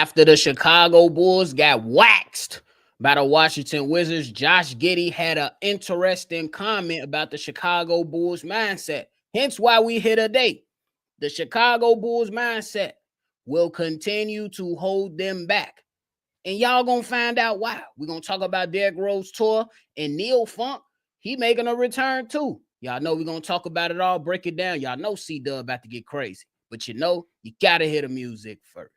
After the Chicago Bulls got waxed by the Washington Wizards, Josh Giddey had an interesting comment about the Chicago Bulls mindset. Hence why we here today. The Chicago Bulls mindset will continue to hold them back. And y'all gonna find out why. We're gonna talk about Derrick Rose tour and Neil Funk. He making a return too. Y'all know we're gonna talk about it all, break it down. Y'all know Cdub about to get crazy. But you know, you gotta hear the music first.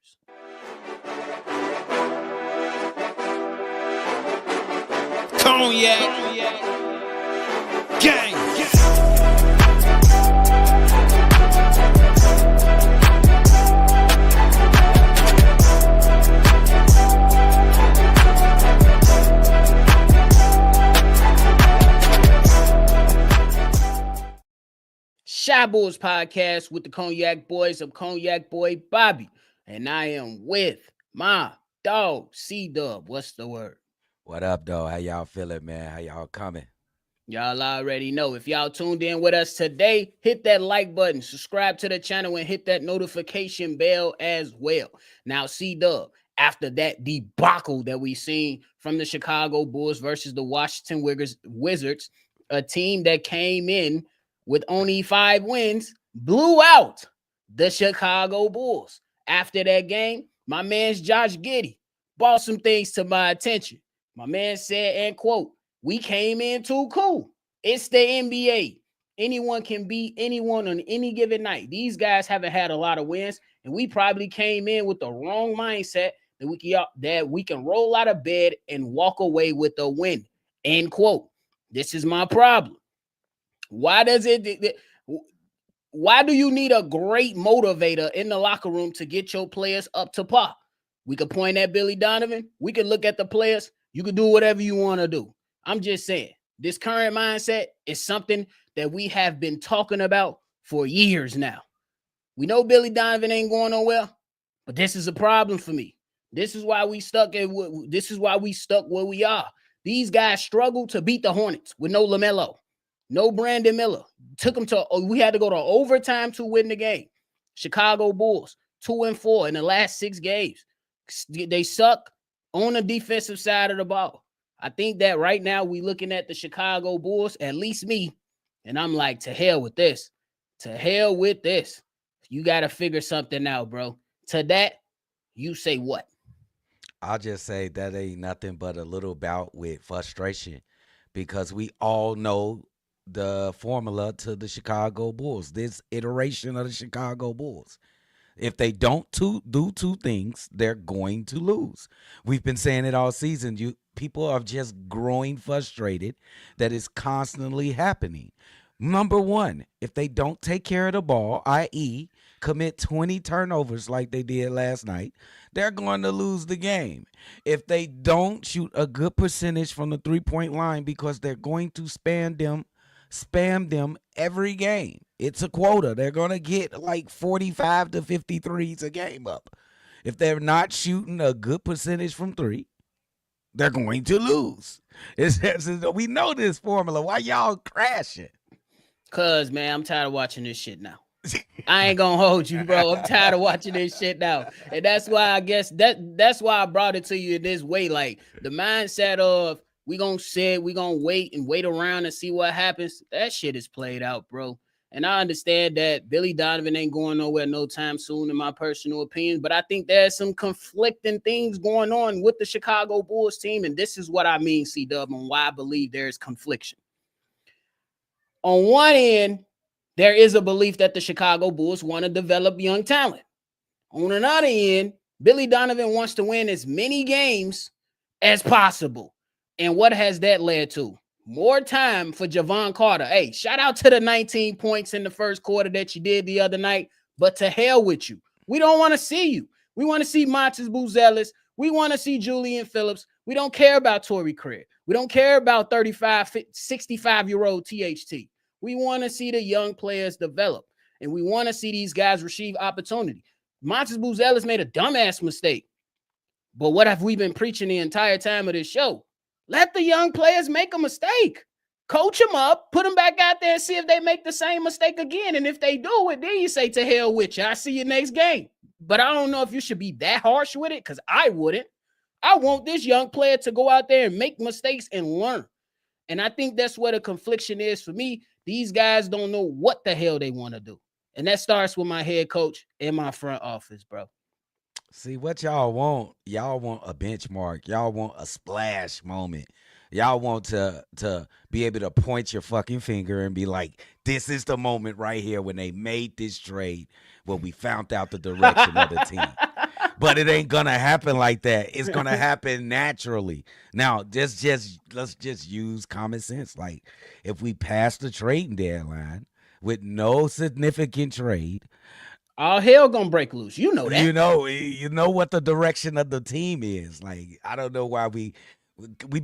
Cognac, gang. Shy Bulls podcast with the Cognac Boys. I'm Cognac Boy Bobby, and I am with my dog Cdub. What's the word? What up, though? How y'all feeling, man? How y'all coming? Y'all already know. If y'all tuned in with us today, hit that like button, subscribe to the channel, and hit that notification bell as well. Now, Cdub, after that debacle that we seen from the Chicago Bulls versus the Washington Wizards, a team that came in with only 5 wins, blew out the Chicago Bulls. After that game, my man's Josh Giddey brought some things to my attention. My man said, and quote, "We came in too cool. It's the NBA. Anyone can beat anyone on any given night. These guys haven't had a lot of wins, and we probably came in with the wrong mindset that we can roll out of bed and walk away with a win." End quote. This is my problem. Why do you need a great motivator in the locker room to get your players up to par? We could point at Billy Donovan. We could look at the players. You can do whatever you want to do. I'm just saying, this current mindset is something that we have been talking about for years now. We know Billy Donovan ain't going nowhere, but this is a problem for me. This is why we stuck where we are. These guys struggled to beat the Hornets with no LaMelo. No Brandon Miller. We had to go to overtime to win the game. Chicago Bulls, 2-4 in the last 6 games. They suck on the defensive side of the ball. I think that right now we looking at the Chicago Bulls, at least me, and I'm like, to hell with this. To hell with this. You got to figure something out, bro. To that, you say what? I'll just say that ain't nothing but a little bout with frustration, because we all know the formula to the Chicago Bulls, this iteration of the Chicago Bulls. If they don't do 2 things, they're going to lose. We've been saying it all season. People are just growing frustrated that it's constantly happening. Number 1, if they don't take care of the ball, i.e. commit 20 turnovers like they did last night, they're going to lose the game. If they don't shoot a good percentage from the 3-point line, because they're going to spam them every game. It's a quota. They're going to get like 45 to 53s a game up. If they're not shooting a good percentage from 3, they're going to lose. We know this formula. Why y'all crashing? Cause, man, I'm tired of watching this shit now. I ain't gonna hold you, bro. I'm tired of watching this shit now. And that's why I guess that's why I brought it to you in this way. Like, the mindset of we gonna wait around and see what happens. That shit is played out, bro. And I understand that Billy Donovan ain't going nowhere no time soon, in my personal opinion. But I think there's some conflicting things going on with the Chicago Bulls team. And this is what I mean, Cdub, and why I believe there's confliction. On one end, there is a belief that the Chicago Bulls want to develop young talent. On another end, Billy Donovan wants to win as many games as possible. And what has that led to? More time for Javon Carter. Hey, shout out to the 19 points in the first quarter that you did the other night, but to hell with you. We don't want to see you. We want to see Montes Buzelis. We want to see Julian Phillips. We don't care about Torrey Craig. We don't care about 65-year-old THT. We want to see the young players develop, and we want to see these guys receive opportunity. Montes Buzelis made a dumbass mistake, but what have we been preaching the entire time of this show? Let the young players make a mistake. Coach them up, put them back out there and see if they make the same mistake again. And if they do it, then you say, to hell with you. I see you next game. But I don't know if you should be that harsh with it, because I wouldn't. I want this young player to go out there and make mistakes and learn. And I think that's where the confliction is for me. These guys don't know what the hell they want to do. And that starts with my head coach and my front office, bro. See what y'all want. Y'all want a benchmark. Y'all want a splash moment. Y'all want to be able to point your fucking finger and be like, this is the moment right here when they made this trade, when we found out the direction of the team. But it ain't gonna happen like that. It's gonna happen naturally. Now, let's just use common sense. Like, if we pass the trading deadline with no significant trade, all hell gonna break loose. You know that. You know what the direction of the team is. Like, I don't know why we've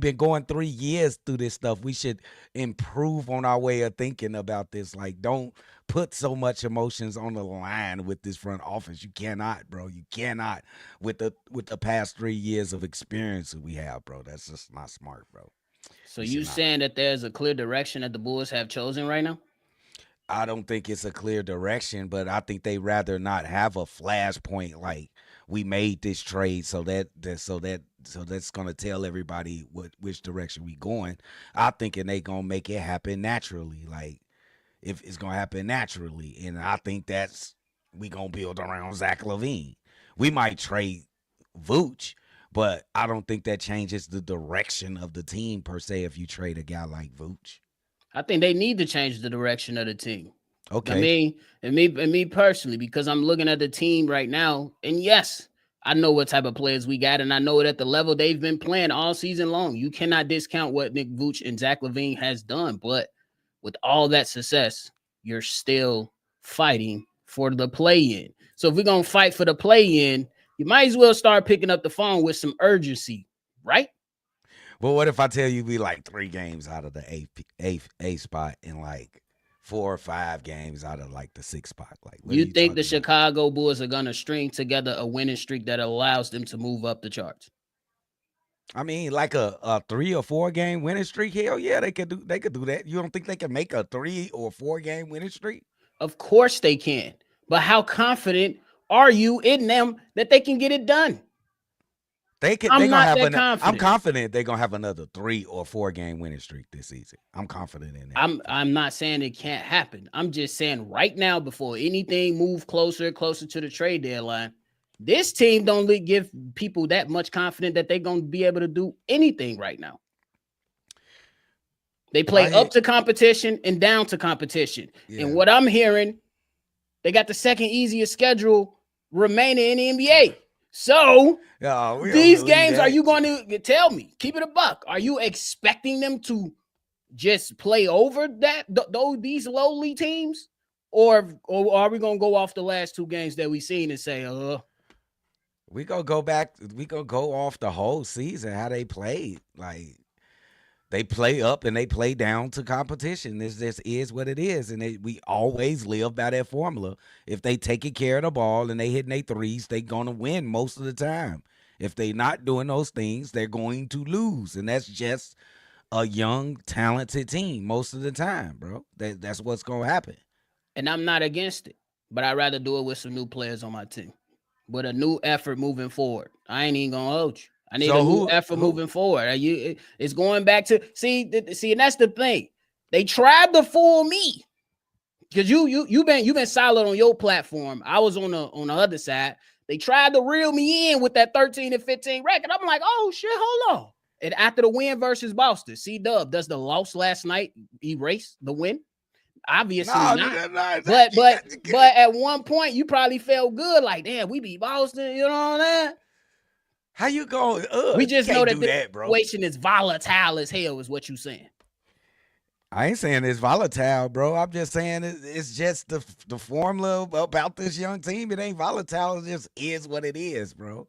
been going 3 years through this stuff. We should improve on our way of thinking about this. Like, don't put so much emotions on the line with this front office. You cannot, bro. You cannot with the past 3 years of experience that we have, bro. That's just not smart, bro. So you saying that there's a clear direction that the Bulls have chosen right now? I don't think it's a clear direction, but I think they rather not have a flashpoint like we made this trade so that's gonna tell everybody which direction we going. I thinking they gonna make it happen naturally. Like, if it's gonna happen naturally, and I think that's we gonna build around Zach LaVine. We might trade Vooch, but I don't think that changes the direction of the team per se. If you trade a guy like Vooch. I think they need to change the direction of the team. Okay. I mean, and me personally, because I'm looking at the team right now, and yes, I know what type of players we got, and I know it at the level they've been playing all season long. You cannot discount what Nick Vooch and Zach LaVine has done, but with all that success, you're still fighting for the play-in. So if we're gonna fight for the play-in, you might as well start picking up the phone with some urgency, right? Well, what if I tell you we like 3 games out of the eighth spot and like 4 or 5 games out of like the 6th spot? Like, you think the Chicago Bulls are gonna string together a winning streak that allows them to move up the charts? I mean, like a 3 or 4 game winning streak. Hell yeah, they could do that. You don't think they can make a 3 or 4 game winning streak? Of course they can, but how confident are you in them that they can get it done? I'm confident they're gonna have another 3 or 4 game winning streak this season. I'm confident in that. I'm not saying it can't happen. I'm just saying right now, before anything move closer to the trade deadline, this team don't give people that much confidence that they're gonna be able to do anything right now. They play up to competition and down to competition. Yeah. And what I'm hearing, they got the second easiest schedule remaining in the NBA. So these games, are you going to tell me? Keep it a buck. Are you expecting them to just play over these lowly teams, or are we going to go off the last 2 games that we seen and say, we gonna go back? We gonna go off the whole season how they played. Like, they play up and they play down to competition. This just is what it is. And we always live by that formula. If they taking care of the ball and they hitting their threes, they going to win most of the time. If they not doing those things, they're going to lose. And that's just a young, talented team most of the time, bro. That's what's going to happen. And I'm not against it, but I'd rather do it with some new players on my team. With a new effort moving forward. I ain't even going to hold you. I need a new effort moving forward. It's going back to see, and that's the thing. They tried to fool me because you've been solid on your platform. I was on the other side. They tried to reel me in with that 13 and 15 record. I'm like, oh shit, hold on. And after the win versus Boston, Cdub, does the loss last night erase the win? Obviously not. But at one point you probably felt good, like, damn, we beat Boston. You know what I'm saying? How you going? We just know that the situation is volatile as hell, is what you saying. I ain't saying it's volatile, bro. I'm just saying it's just the formula about this young team. It ain't volatile. It just is what it is, bro.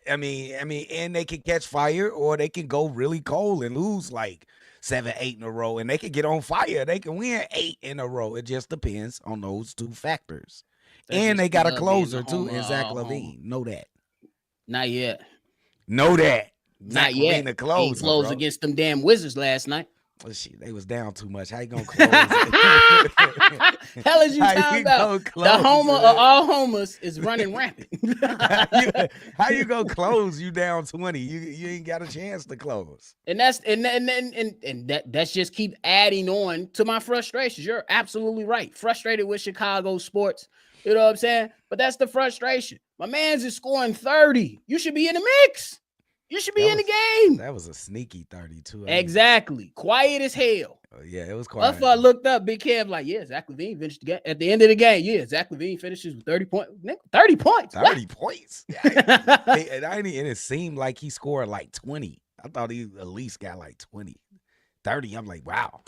I mean, and they can catch fire or they can go really cold and lose like 7, 8 in a row, and they can get on fire. They can win 8 in a row. It just depends on those 2 factors. And they got a closer too, in Zach LaVine. Know that. Not yet. Know that. Not yet. The closer, he closed against them damn Wizards last night. Well, shit, they was down too much. How you gonna close? Hell is you How talking you about? gonna The close homer it? of all homers is running rampant. how you gonna close? You down 20? You ain't got a chance to close. And that's just keep adding on to my frustrations. You're absolutely right. Frustrated with Chicago sports. You know what I'm saying? But that's the frustration. My man's is scoring 30. You should be in the mix. You should be in the game. That was a sneaky 32. Exactly. Quiet as hell. Yeah, it was quiet. I looked up, Big Kev, like, yeah, Zach LaVine finished the game. At the end of the game, yeah, Zach LaVine finishes with 30 points. 30 points. 30 points. And it seemed like he scored like 20. I thought he at least got like 20. 30. I'm like, wow.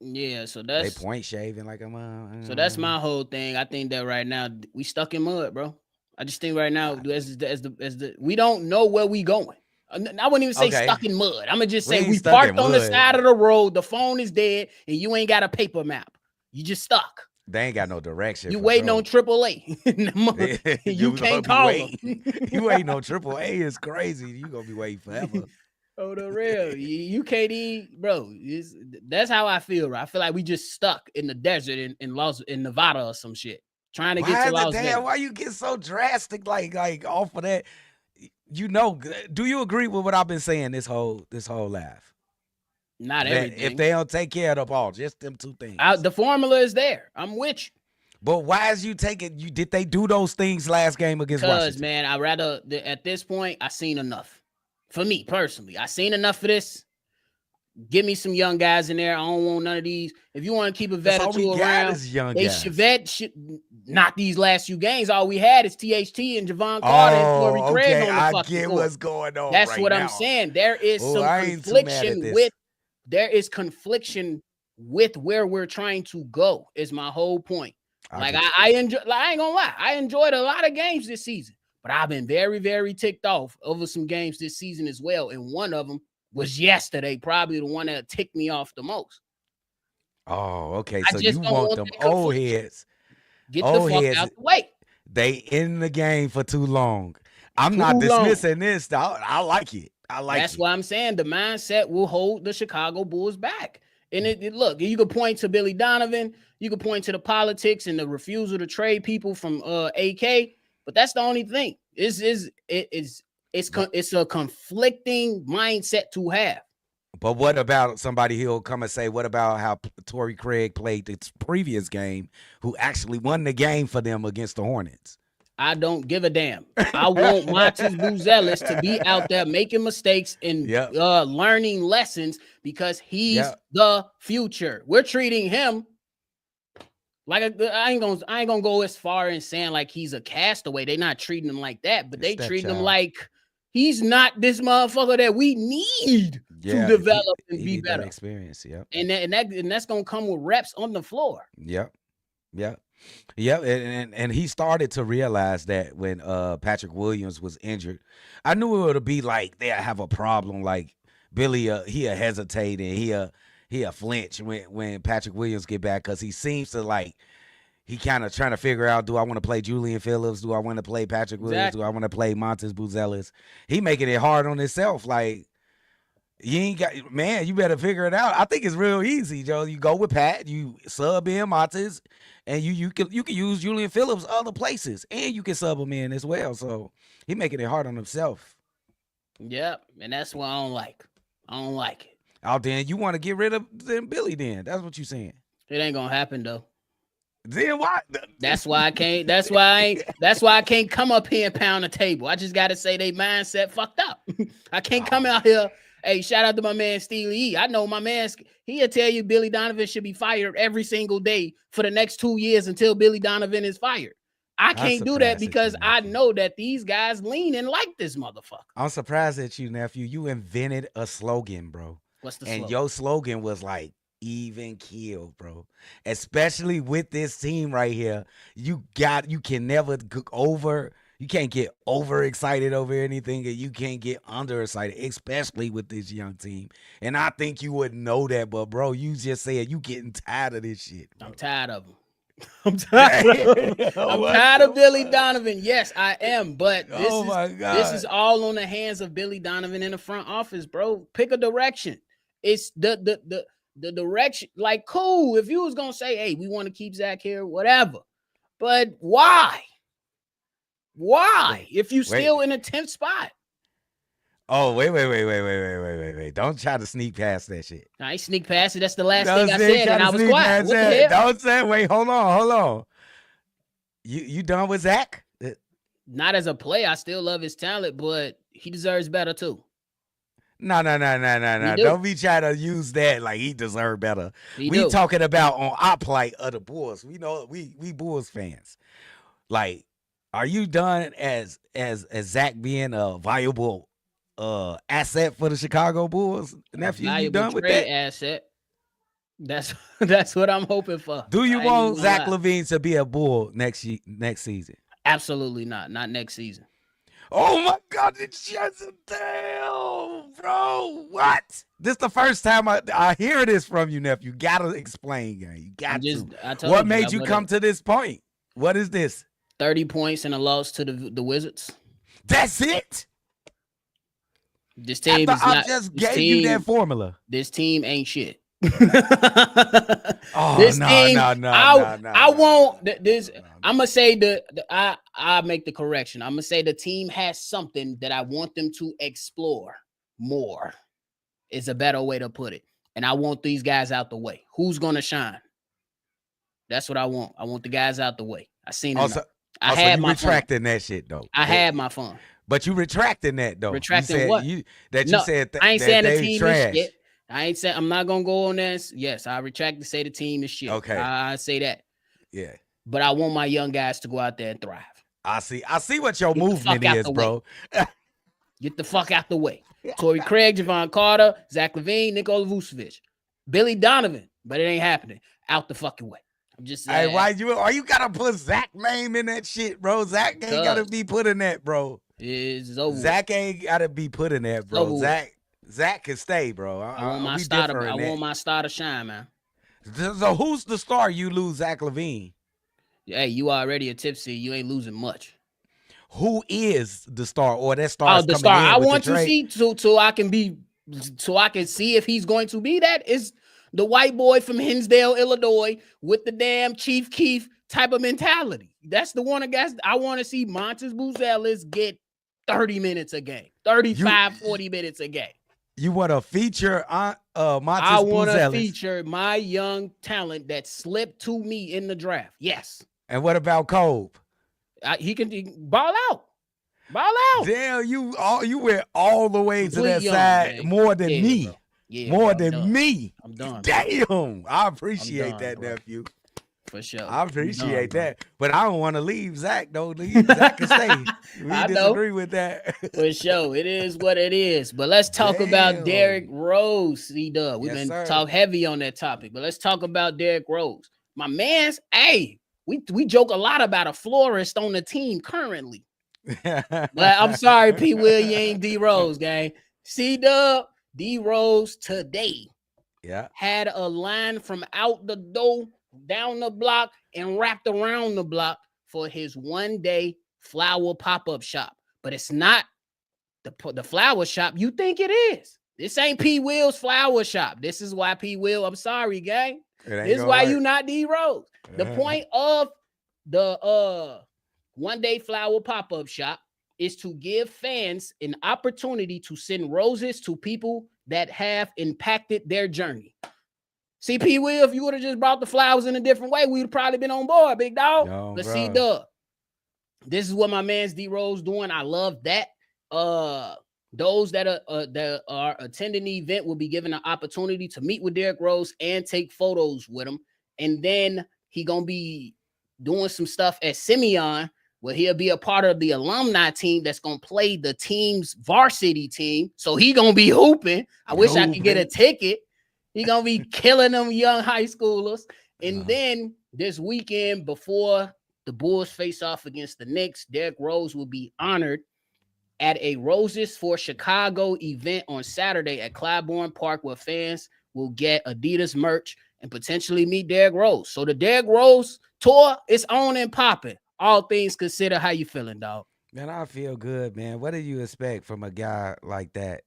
Yeah, so that's they point shaving like I'm. So that's my whole thing. I think that right now we stuck in mud, bro. I just think right now as the we don't know where we going. I wouldn't even say stuck in mud. I'm gonna just say we parked on the side of the road. The phone is dead, and you ain't got a paper map. You just stuck. They ain't got no direction. You waiting on AAA. You can't call them. You waiting on AAA is crazy. You gonna be waiting forever. Oh, the real. You can't eat, bro. That's how I feel, right? I feel like we just stuck in the desert in Nevada or some shit. Trying to get to Las Vegas. Why you get so drastic like off of that? You know, do you agree with what I've been saying this whole laugh? Not everything. If they don't take care of the ball, just them two things. The formula is there. I'm with you. But why is you taking? Did they do those things last game against Washington? Because, man, I rather at this point I seen enough. For me personally, I seen enough of this. Give me some young guys in there. I don't want none of these. If you want to keep a vet or two around, not these last few games. All we had is THT and Javon Carter and Torrey Craig on the fucking get court. What's going on. That's right what now. I'm saying. There is some confliction with. There is confliction with where we're trying to go. Is my whole point. I enjoy. Like, I ain't gonna lie. I enjoyed a lot of games this season. But I've been very, very ticked off over some games this season as well. And one of them was yesterday, probably the one that ticked me off the most. Oh, okay. So you want them old heads. Get the fuck out the way. They in the game for too long. I'm not dismissing this. I like it. That's why I'm saying the mindset will hold the Chicago Bulls back. And look, you could point to Billy Donovan. You could point to the politics and the refusal to trade people from AK. But that's the only thing. It's a conflicting mindset to have. But what about somebody who'll come and say, what about how Torrey Craig played the previous game, who actually won the game for them against the Hornets? I don't give a damn. I want Montes Buzelis to be out there making mistakes and learning lessons because he's the future. We're treating him like I ain't gonna go as far as saying like he's a castaway. They're not treating him like that, but they treat him like he's not this motherfucker that we need to develop and be better. Experience, and that's gonna come with reps on the floor. Yep. And he started to realize that when Patrick Williams was injured. I knew it would be like they have a problem. Like Billy, he'll hesitate and he'll flinch when Patrick Williams get back because he seems to like he kind of trying to figure out, do I want to play Julian Phillips? Do I want to play Patrick Williams? Exactly. Do I want to play Montes Buzelis? He making it hard on himself. Like, you ain't got, man, you better figure it out. I think it's real easy, Joe. You go with Pat, you sub in Montes, and you can use Julian Phillips other places, and you can sub him in as well. So he making it hard on himself. Yep, and that's what I don't like. I don't like it. Oh, then you want to get rid of Billy then. That's what you're saying. It ain't gonna happen though. Then why? That's why I can't. That's why I can't come up here and pound the table. I just gotta say they mindset fucked up. I can't come out here. Hey, shout out to my man Steely E. I know my man. He'll tell you Billy Donovan should be fired every single day for the next 2 years until Billy Donovan is fired. I can't do that because I know that these guys lean and like this motherfucker. I'm surprised at you, nephew. You invented a slogan, bro. What's the slogan? And your slogan was like, even kill, bro. Especially with this team right here. You can never you can't get overexcited over anything, and you can't get underexcited, especially with this young team. And I think you would know that, but bro, you just said you getting tired of this shit, bro. I'm tired of him. I'm tired of Billy Donovan. Yes, I am. But this is all on the hands of Billy Donovan in the front office, bro. Pick a direction. It's the direction. Like, cool. If you was gonna say, hey, we want to keep Zach here, whatever. But why? Why? If you still in a 10th spot? Oh, wait. Don't try to sneak past that shit. I ain't sneak past it. That's the last thing I said, and I was quiet. What the hell? Don't say, wait, hold on. You done with Zach? Not as a player. I still love his talent, but he deserves better too. No. Don't be trying to use that like he deserves better. We talking about on our plight of the Bulls. We know we Bulls fans. Like, are you done as Zach being a valuable asset for the Chicago Bulls? Nephew, you done with that? Asset. That's what I'm hoping for. Do you want Zach LaVine to be a Bull next season? Absolutely not. Not next season. Oh my God, it's just a damn, bro. What? This the first time I hear this from you, nephew. You gotta explain, gang. You got to. What made you come to this point? What is this? 30 points and a loss to the Wizards. That's it? This team is I just gave you that formula. This team ain't shit. Oh, this no. I won't. This. I'm gonna say I make the correction. I'm gonna say the team has something that I want them to explore more. Is a better way to put it. And I want these guys out the way. Who's gonna shine? That's what I want. I want the guys out the way. I seen it. I had my retracting that shit though. I had my fun. But you retracting that though. Retracting what? You said I ain't saying the team trash. is shit. I ain't saying I'm not gonna go on this. Yes, I retract to say the team is shit. Okay, I say that. Yeah, but I want my young guys to go out there and thrive. I see what your movement is, bro. Get the fuck out the way. Torrey Craig, Javon Carter, Zach LaVine, Nikola Vucevic, Billy Donovan, but it ain't happening. Out the fucking way. I'm just saying. Hey, why you gotta put Zach name in that shit, bro? Zach ain't gotta be put in that, bro. It's over. Zach ain't gotta be put in that, bro. Zach can stay, bro. I want my star to. I want my star to shine, man. So who's the star? You lose Zach LaVine. Hey, you already a tipsy. You ain't losing much. Who is the star, or that star? Oh, the star. I want to see so I can see if he's going to be that. Is the white boy from Hinsdale, Illinois, with the damn Chief Keef type of mentality. That's the one. I guess I want to see Montes Buzelis get 30 minutes a game, 35, 40 minutes a game. You want to feature Montes I want to feature my young talent that slipped to me in the draft. Yes. And what about Cove? He can ball out. Damn, you went all the way to that side, man. More than me. Bro. Yeah, more than me. I'm done. Damn, I appreciate that, bro. Nephew. For sure. I appreciate that. But I don't want to leave Zach, though. Zach can stay. We disagree with that. For sure. It is what it is. But let's talk about Derrick Rose, Cdub. We've been talking heavy on that topic. But let's talk about Derrick Rose. My man's, hey, we joke a lot about a florist on the team currently. But I'm sorry, P. Will, you ain't D Rose, gang. Cdub, D Rose today had a line from out the door, down the block, and wrapped around the block for his one-day flower pop-up shop. But it's not the flower shop you think it is. This ain't P. Will's flower shop. This is why P. Will, I'm sorry, gang. This is why you not D Rose. The point of the one-day flower pop-up shop is to give fans an opportunity to send roses to people that have impacted their journey. See, P. Will, if you would have just brought the flowers in a different way, we would have probably been on board, big dog. But Cdub, this is what my man's D Rose doing. I love that. Those that are attending the event will be given an opportunity to meet with Derrick Rose and take photos with him. And then he gonna be doing some stuff at Simeon, where he'll be a part of the alumni team that's gonna play the team's varsity team. So he gonna be hooping. I wish I could get a ticket. He gonna be killing them young high schoolers. And then this weekend, before the Bulls face off against the Knicks, Derrick Rose will be honored at a Roses for Chicago event on Saturday at Clybourne Park, where fans will get Adidas merch and potentially meet Derrick Rose. So the Derrick Rose tour is on and popping. All things considered, how you feeling, dog? Man, I feel good, man. What do you expect from a guy like that?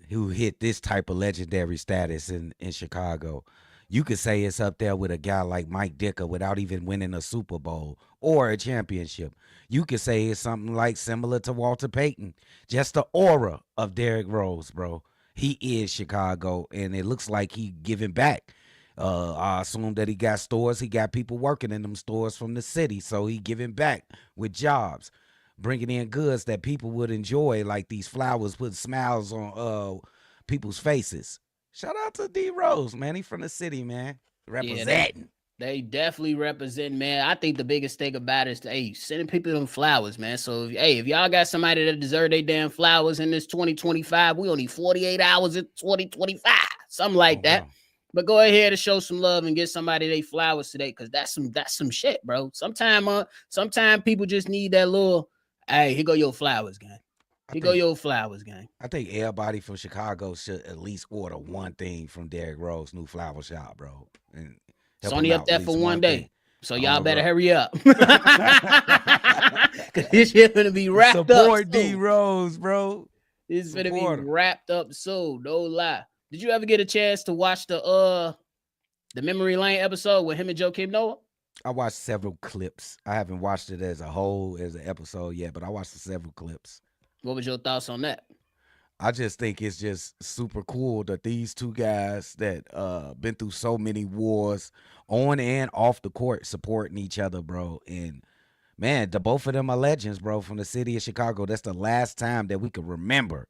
who hit this type of legendary status in Chicago. You could say it's up there with a guy like Mike Dicker without even winning a Super Bowl or a championship. You could say it's something like similar to Walter Payton. Just the aura of Derrick Rose, bro. He is Chicago, and it looks like he giving back. I assume that he got stores. He got people working in them stores from the city, so he giving back with jobs, bringing in goods that people would enjoy, like these flowers put smiles on people's faces. Shout out to D Rose, man. He from the city, man. Representing. They definitely represent, man. I think the biggest thing about it is, sending people them flowers, man. So, if y'all got somebody that deserve their damn flowers in this 2025, we only 48 hours in 2025, something like that. Wow. But go ahead and show some love and get somebody they flowers today, because that's some shit, bro. Sometimes people just need that little, hey, here go your flowers, gang. Here go your flowers, gang. I think everybody from Chicago should at least order one thing from Derrick Rose new flower shop, bro. And it's only up there for one day. So y'all better hurry up. Cause this shit gonna be wrapped up. Support D Rose, bro. It's gonna be wrapped up soon. No lie. Did you ever get a chance to watch the Memory Lane episode with him and Joakim Noah? I watched several clips. I haven't watched it as a whole, as an episode yet, but I watched several clips. What was your thoughts on that? I just think it's just super cool that these two guys that been through so many wars on and off the court supporting each other, bro. And man, the both of them are legends, bro, from the city of Chicago. That's the last time that we could remember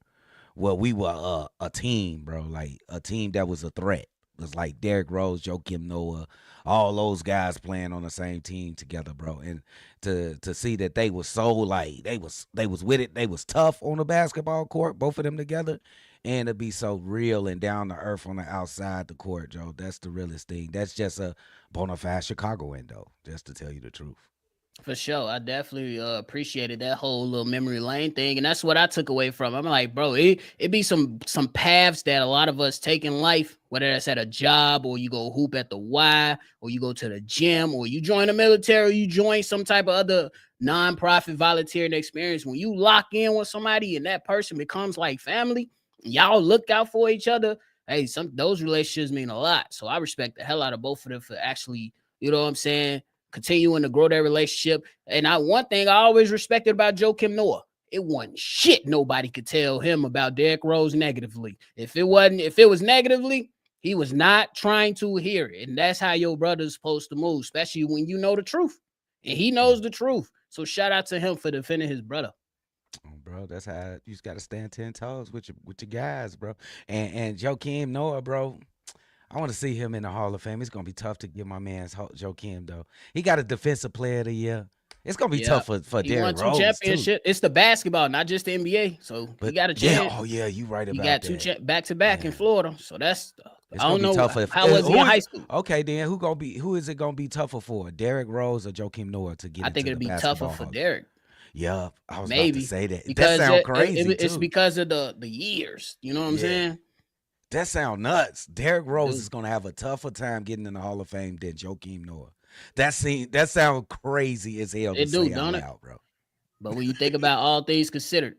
we were a team, bro, like a team that was a threat. It was like Derrick Rose, Joakim Noah, all those guys playing on the same team together, bro. And to see that they was so like they was with it, they was tough on the basketball court, both of them together, and to be so real and down to earth on the outside the court, Joe. That's the realest thing. That's just a bona fide Chicagoan, though, just to tell you the truth. For sure. I definitely appreciated that whole little memory lane thing. And that's what I took away from it. I'm like, bro, it be some paths that a lot of us take in life, whether that's at a job or you go hoop at the Y or you go to the gym or you join the military or you join some type of other nonprofit volunteering experience. When you lock in with somebody and that person becomes like family, y'all look out for each other. Hey, those relationships mean a lot. So I respect the hell out of both of them for actually, you know what I'm saying, continuing to grow their relationship. And one thing I always respected about Joakim Noah, it wasn't shit nobody could tell him about Derrick Rose negatively. If it was negatively, he was not trying to hear it. And that's how your brother's supposed to move, especially when you know the truth. And he knows the truth. So shout out to him for defending his brother. Oh, bro, that's how you just got to stand 10 toes with your guys, bro. And Joakim Noah, bro, I want to see him in the Hall of Fame. It's going to be tough to get my man's Joakim, though. He got a Defensive Player of the Year. It's going to be tough for Derrick Rose, championship. Too. It's the basketball, not just the NBA. So he got a chance. Yeah, oh, yeah, you right about that. He got two back-to-back in Florida. So that's it's I don't know tough how was he in high school. Okay, then who is it going to be tougher for? Derrick Rose or Joakim Noah to get I think it'd be tougher for Derrick. Yeah, I was about to say that. Because that sounds crazy, it's because of the years. You know what I'm saying? That sounds nuts. Derrick Rose is going to have a tougher time getting in the Hall of Fame than Joakim Noah. That sounds crazy as hell to say out loud, bro. But when you think about all things considered,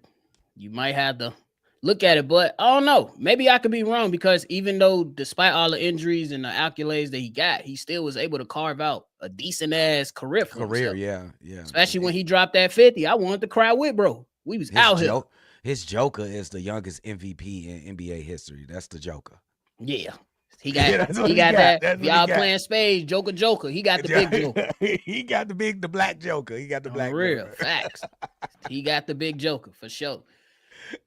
you might have to look at it. But I don't know. Maybe I could be wrong, because even though despite all the injuries and the accolades that he got, he still was able to carve out a decent ass career for himself. Yeah. Especially when he dropped that 50. I wanted to cry with, bro. We was out here. His Joker is the youngest MVP in NBA history. That's the Joker. Yeah. He got that. Y'all playing spades, Joker. He got the big Joker. He got the black Joker. He got the black real Joker. Facts. He got the big Joker for sure.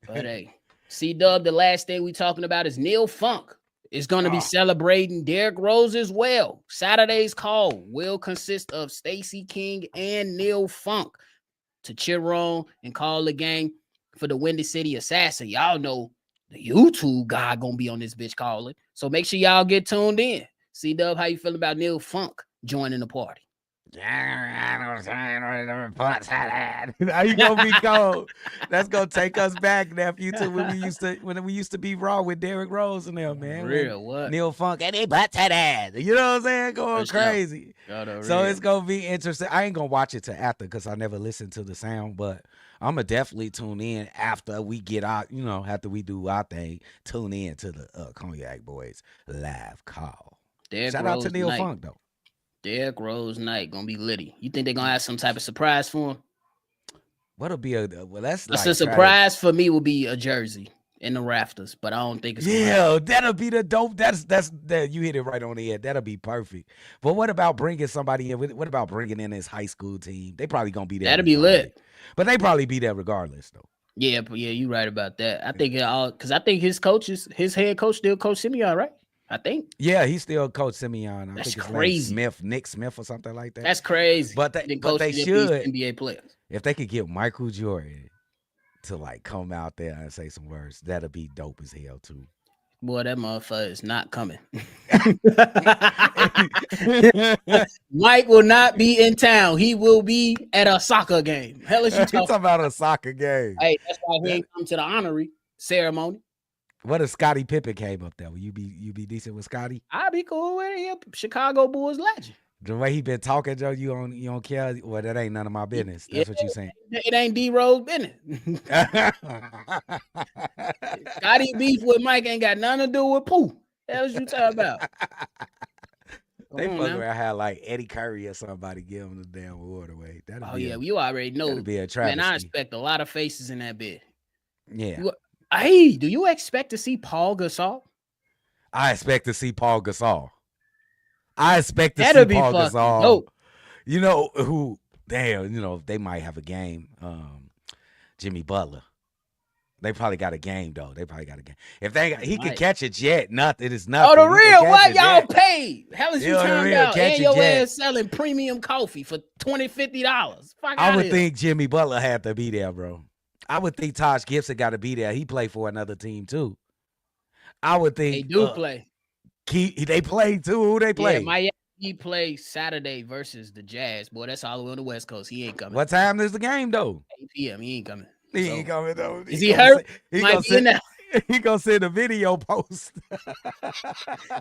But hey, Cdub, the last thing we talking about is Neil Funk is going to be celebrating Derrick Rose as well. Saturday's call will consist of Stacy King and Neil Funk to cheer on and call the game for the Windy City Assassin. Y'all know the YouTube guy gonna be on this bitch calling. So make sure y'all get tuned in. Cdub, how you feel about Neil Funk joining the party? How you gonna be cold? That's gonna take us back, nephew, to when we used to be raw with Derrick Rose and them, man. When Real what? Neil Funk and they butt that ass. You know what I'm saying? Going For sure. crazy. Gotta So real. it's gonna be interesting. I ain't gonna watch it till after because I never listened to the sound, but I'm gonna definitely tune in after we get out, after we do our thing. Tune in to the Cognac Boys live call. Derrick Shout out to Rose Neil Night. Funk though. Derrick Rose Night gonna be litty. You think they're gonna have some type of surprise for him? What'll be that's That's like a surprise for me. Will be a jersey in the rafters, but I don't think it's that'll be the dope. That's that you hit it right on the head. That'll be perfect. But what about bringing somebody in? What about bringing in his high school team? They probably gonna be there. That'll be lit. But they probably be there regardless, though. Yeah, you're right about that. I think because I think his head coach still Coach Simeon, right? I think. Yeah, he's still Coach Simeon. I That's think his crazy. name Nick Smith or something like that. That's crazy. But they should NBA players. If they could get Michael Jordan to like come out there and say some words, that'll be dope as hell too. Boy, that motherfucker is not coming. Mike will not be in town. He will be at a soccer game. Hell is you talking about a soccer game? Hey, that's why he ain't come to the honorary ceremony. What if Scottie Pippen came up there? Will you be decent with Scottie? I'd be cool with him. Chicago Bulls legend. The way he been talking, Joe, you don't care. Well, that ain't none of my business. That's what you saying. It ain't D Rose business. Scottie beef with Mike ain't got nothing to do with Pooh. Hell is you talking about? They fuck around had like Eddie Curry or somebody give him the damn award away. You already know. That'd be a travesty. Man, I expect a lot of faces in that bid. Yeah. Hey, do you expect to see Paul Gasol? I expect to see Paul Gasol. I expect to That'd see Paul Gasol. Dope. You know who? Damn. They might have a game. Jimmy Butler. They probably got a game though. If he could catch a jet, it is nothing. Oh, the real what y'all paid? How is you talking about? And your ass selling premium coffee for $20, $50. I would think Jimmy Butler had to be there, bro. I would think Taj Gibson got to be there. He played for another team too. I would think they do play. They play too. Who they play? Yeah, Miami plays Saturday versus the Jazz. Boy, that's all the way on the West Coast. He ain't coming. What time is the game though? 8 p.m. He ain't coming. He ain't coming though. Is he hurt? He gonna send a video post.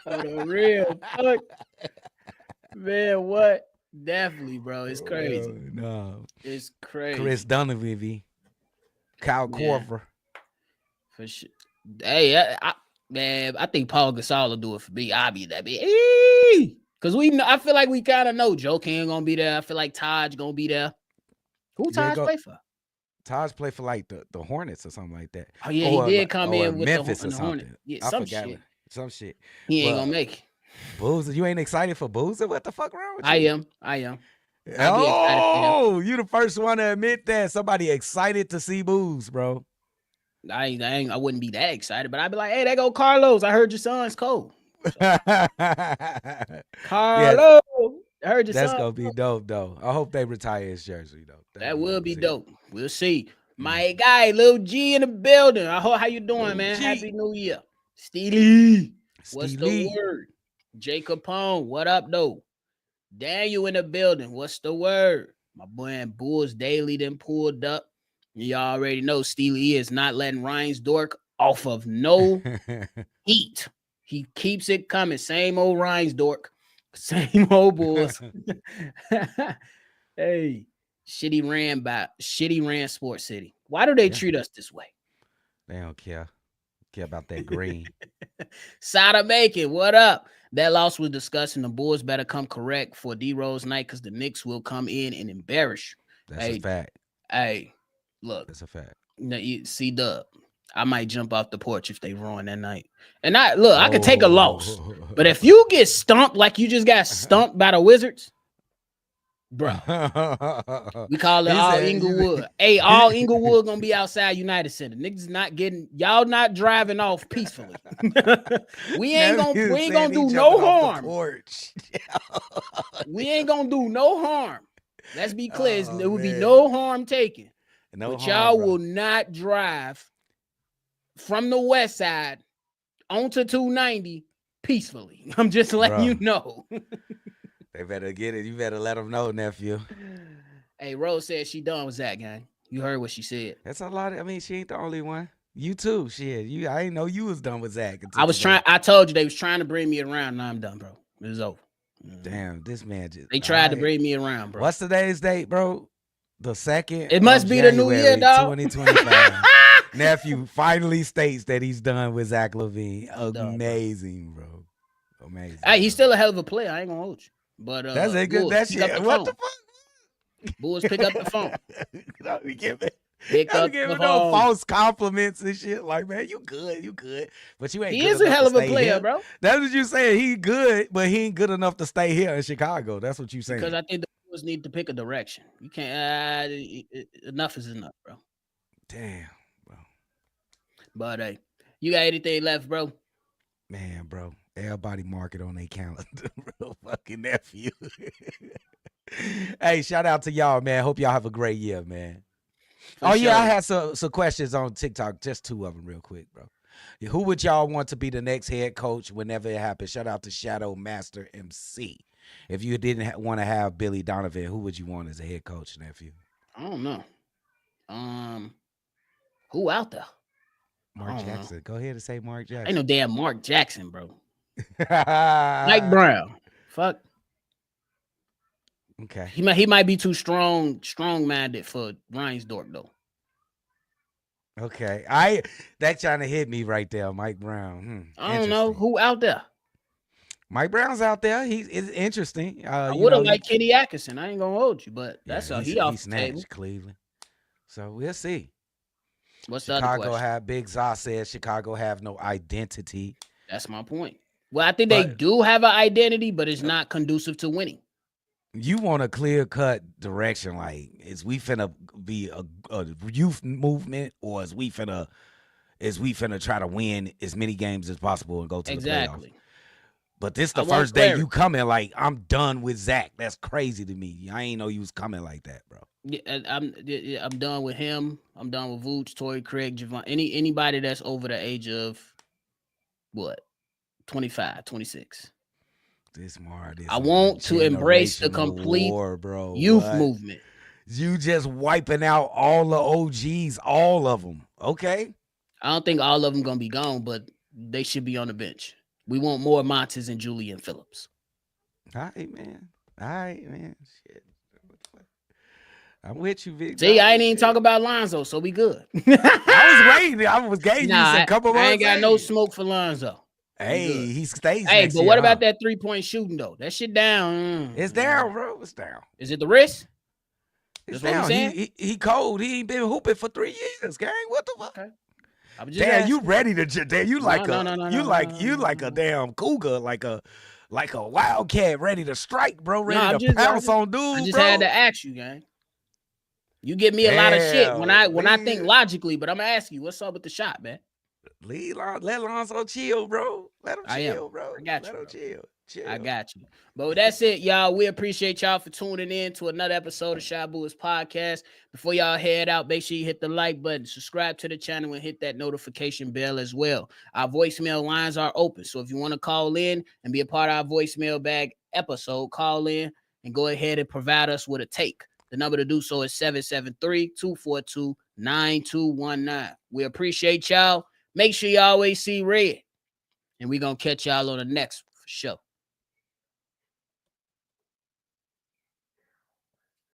The real fuck. Man, what? Definitely, bro. It's crazy. No, it's crazy. Chris Donovan, Kyle Korver. For sure. Hey, I think Paul Gasol will do it for me. I'll be that big. Because I feel like we kind of know Joe King gonna be there. I feel like Taj gonna be there. Who Taj play for? Taj play for like the Hornets or something like that. Oh yeah, he did come in with Memphis the or something. Hornets. Yeah, some shit. He ain't gonna make it. Boozer, you ain't excited for Boozer? What the fuck wrong with you? I am. Oh, you the first one to admit that. Somebody excited to see Booze, bro. I wouldn't be that excited, but I'd be like, hey, there go Carlos. I heard your son's cold. So. Carlos. I heard your That's gonna be dope, though. I hope they retire his jersey, though. That will be dope. We'll see. My guy, Lil G in the building. How you doing, man? G. Happy New Year. Steely. What's the word? Jacob Pone. What up, though? Daniel in the building. What's the word? My boy and Bulls Daily then pulled up. You already know Steely is not letting Reinsdorf off of no heat. He keeps it coming. Same old Reinsdorf. Same old Bulls. Hey, shitty ran Sports City. Why do they treat us this way? They don't care. Care about that green. Sada Macon, what up? That loss was discussing the Bulls better come correct for D Rose Night because the Knicks will come in and embarrass you. That's a fact. Hey, look. That's a fact. Cdub. I might jump off the porch if they ruin that night. And I could take a loss. But if you get stumped like you just got stumped by the Wizards, bro. We call it all Inglewood. Hey, all Inglewood gonna be outside United Center. Niggas y'all not driving off peacefully. we ain't gonna do no harm. We ain't gonna do no harm. Let's be clear. There will be no harm taken. But y'all will not drive from the west side onto 290 peacefully. I'm just letting you know. They better get it. You better let them know, nephew. Hey, Rose said she done with Zach, gang. You heard what she said. That's a lot. I mean, she ain't the only one. You too. Shit. I didn't know you was done with Zach. I told you they was trying to bring me around. Now I'm done, bro. It was over. Damn, this man just. They tried to bring me around, bro. What's today's date, bro? The 2nd. It must be the new year, dog. 2025. Nephew finally states that he's done with Zach LaVine. Amazing, bro. Amazing. Hey, he's still a hell of a player. I ain't gonna hold you. But that's a good. That shit. What the fuck? Bulls, pick up the phone. Don't be giving no false compliments and shit. Like, man, you good. But you ain't. He is a hell of a player, bro. That's what you saying. He good, but he ain't good enough to stay here in Chicago. That's what you saying. Because I think the Bulls need to pick a direction. You can't. Enough is enough, bro. Damn, bro. But hey, you got anything left, bro? Man, bro. Everybody mark it on their calendar, bro. Fucking nephew. Hey, shout out to y'all, man. Hope y'all have a great year, man. Yeah, I had some questions on TikTok. Just 2 of them real quick, bro. Who would y'all want to be the next head coach whenever it happens? Shout out to Shadow Master MC. If you didn't want to have Billy Donovan, who would you want as a head coach, nephew? I don't know. Who out there? Mark Jackson. Go ahead and say Mark Jackson. Ain't no damn Mark Jackson, bro. Mike Brown. Fuck. Okay. He might be too strong-minded for Reinsdorf, though. Okay. That trying to hit me right there, Mike Brown. I don't know who out there. Mike Brown's out there. He's interesting. I would have liked Kenny Atkinson. I ain't gonna hold you, but that's he off the table. Cleveland. So we'll see. What's the other question? Chicago have Big Za says Chicago have no identity. That's my point. Well, I think they do have an identity, but it's not conducive to winning. You want a clear-cut direction, like is we finna be a youth movement, or is we finna try to win as many games as possible and go to the playoffs? But this the first day you coming like I'm done with Zach. That's crazy to me. I ain't know you was coming like that, bro. Yeah, I'm done with him. I'm done with Vooch, Torrey Craig, Javon. Anybody that's over the age of what? 25, 26. I want to embrace the complete youth movement. You just wiping out all the OGs, all of them. Okay. I don't think all of them gonna be gone, but they should be on the bench. We want more Montes and Julian Phillips. All right, man. Shit. I'm with you, Vic. See, I ain't even talk about Lonzo, so we good. I was waiting. I was giving you a couple months. I ain't got no smoke for Lonzo. Hey, he stays. Hey, but what about that 3-point shooting though? That shit down. It's down, bro. It's down. Is it the wrist? It's down. He cold. He ain't been hooping for 3 years, gang. What the fuck? Okay. Damn, you ready to? Damn, you like a damn cougar, like a wildcat, ready to strike, bro. Ready to pounce on dudes. I just had to ask you, gang. You give me a lot of shit when I think logically, but I'm gonna ask you, what's up with the shot, man? Let Lonzo chill, bro. Let him chill, bro. I got you. Let him chill. I got you. But that's it, y'all. We appreciate y'all for tuning in to another episode of Shabu's podcast. Before y'all head out, make sure you hit the like button, subscribe to the channel, and hit that notification bell as well. Our voicemail lines are open. So if you want to call in and be a part of our voicemail bag episode, call in and go ahead and provide us with a take. The number to do so is 773-242-9219. We appreciate y'all. Make sure you always see red. And we're going to catch y'all on the next for sure.